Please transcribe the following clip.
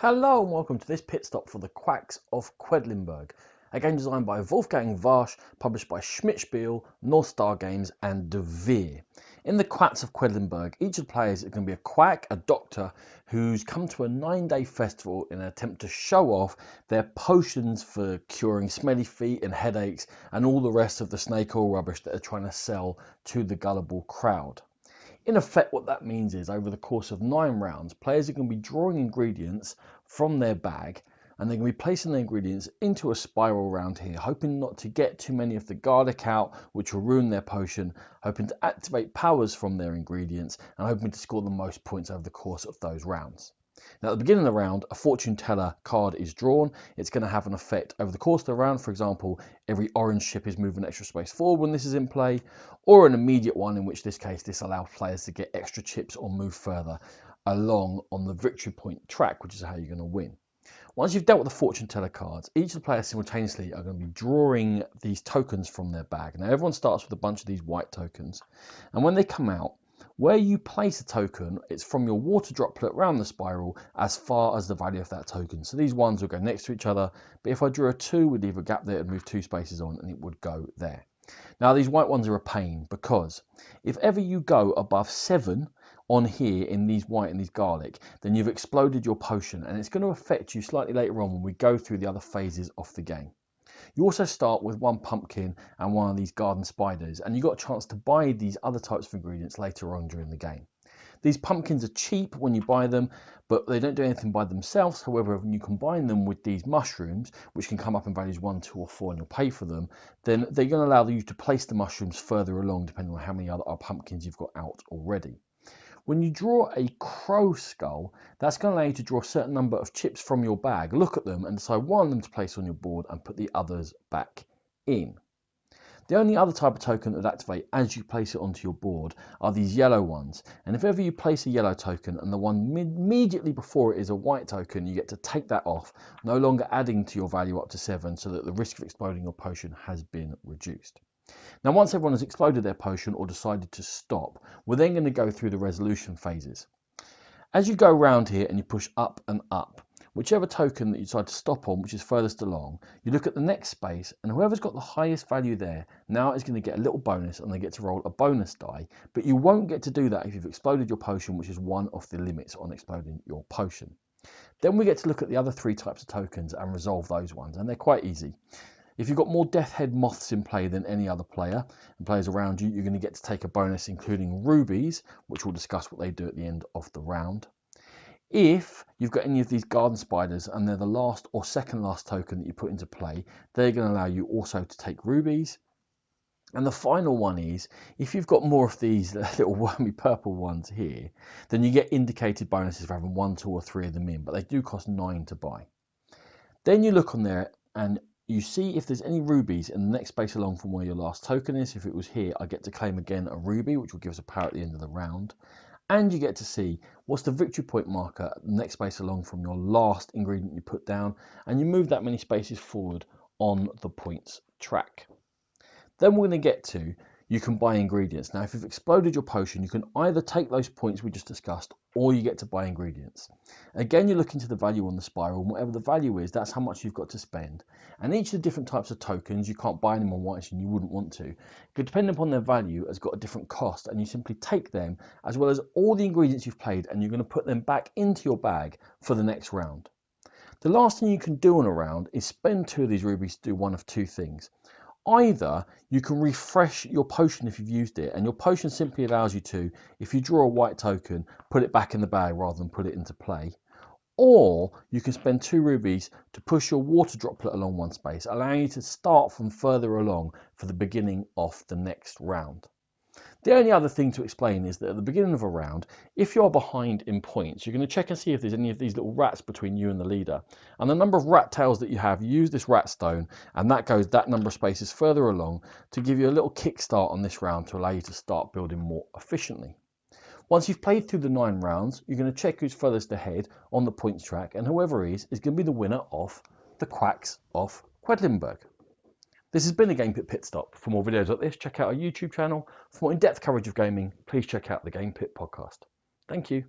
Hello and welcome to this pit stop for the Quacks of Quedlinburg, a game designed by Wolfgang Warsch, published by Schmidt, Spiele, North Star Games and Devir. In the Quacks of Quedlinburg, each of the players is going to be a quack, a doctor, who's come to a 9-day festival in an attempt to show off their potions for curing smelly feet and headaches and all the rest of the snake oil rubbish that they're trying to sell to the gullible crowd. In effect, what that means is over the course of 9 rounds, players are going to be drawing ingredients from their bag and they're going to be placing the ingredients into a spiral round here, hoping not to get too many of the garlic out, which will ruin their potion, hoping to activate powers from their ingredients and hoping to score the most points over the course of those rounds. Now, at the beginning of the round, a fortune teller card is drawn. It's going to have an effect over the course of the round. For example, every orange ship is moving extra space forward when this is in play, or an immediate one, in which this case this allows players to get extra chips or move further along on the victory point track, which is how you're going to win. Once you've dealt with the fortune teller cards, each of the players simultaneously are going to be drawing these tokens from their bag. Now, everyone starts with a bunch of these white tokens, and when they come out, where you place a token, it's from your water droplet around the spiral as far as the value of that token. So these ones will go next to each other, but if I drew a 2, we'd leave a gap there and move 2 spaces on and it would go there. Now these white ones are a pain because if ever you go above 7 on here in these white and these garlic, then you've exploded your potion and it's going to affect you slightly later on when we go through the other phases of the game. You also start with 1 pumpkin and 1 of these garden spiders, and you got a chance to buy these other types of ingredients later on during the game. These pumpkins are cheap when you buy them, but they don't do anything by themselves. However, when you combine them with these mushrooms, which can come up in values 1, 2 or 4 and you'll pay for them, then they're going to allow you to place the mushrooms further along depending on how many other pumpkins you've got out already. When you draw a crow skull, that's going to allow you to draw a certain number of chips from your bag, look at them and decide one of them to place on your board and put the others back in. The only other type of token that would activate as you place it onto your board are these yellow ones. And if ever you place a yellow token and the one immediately before it is a white token, you get to take that off, no longer adding to your value up to 7, so that the risk of exploding your potion has been reduced. Now, once everyone has exploded their potion or decided to stop, we're then going to go through the resolution phases. As you go around here and you push up and up, whichever token that you decide to stop on, which is furthest along, you look at the next space and whoever's got the highest value there now is going to get a little bonus and they get to roll a bonus die, but you won't get to do that if you've exploded your potion, which is one of the limits on exploding your potion. Then we get to look at the other 3 types of tokens and resolve those ones, and they're quite easy. If you've got more Death Head Moths in play than any other player and players around you, you're going to get to take a bonus including rubies, which we'll discuss what they do at the end of the round. If you've got any of these garden spiders and they're the last or second last token that you put into play, they're going to allow you also to take rubies. And the final one is, if you've got more of these little wormy purple ones here, then you get indicated bonuses for having 1, 2 or 3 of them in, but they do cost 9 to buy. Then you look on there and you see if there's any rubies in the next space along from where your last token is. If it was here, I get to claim again a ruby, which will give us a power at the end of the round. And you get to see what's the victory point marker at the next space along from your last ingredient you put down, and you move that many spaces forward on the points track. Then we're going to get to, you can buy ingredients. Now, if you've exploded your potion, you can either take those points we just discussed, or you get to buy ingredients. Again, you look into the value on the spiral, and whatever the value is, that's how much you've got to spend. And each of the different types of tokens, you can't buy any more whites and you wouldn't want to. But depending upon their value, has got a different cost, and you simply take them, as well as all the ingredients you've played, and you're going to put them back into your bag for the next round. The last thing you can do on a round is spend 2 of these rubies to do one of 2 things. Either you can refresh your potion if you've used it, and your potion simply allows you to, if you draw a white token, put it back in the bag rather than put it into play. Or you can spend 2 rubies to push your water droplet along 1 space, allowing you to start from further along for the beginning of the next round. The only other thing to explain is that at the beginning of a round, if you're behind in points, you're going to check and see if there's any of these little rats between you and the leader. And the number of rat tails that you have, you use this rat stone, and that goes that number of spaces further along to give you a little kickstart on this round to allow you to start building more efficiently. Once you've played through the 9 rounds, you're going to check who's furthest ahead on the points track, and whoever is going to be the winner of the Quacks of Quedlinburg. This has been a Game Pit Stop. For more videos like this, check out our YouTube channel. For more in-depth coverage of gaming, please check out the Game Pit podcast. Thank you.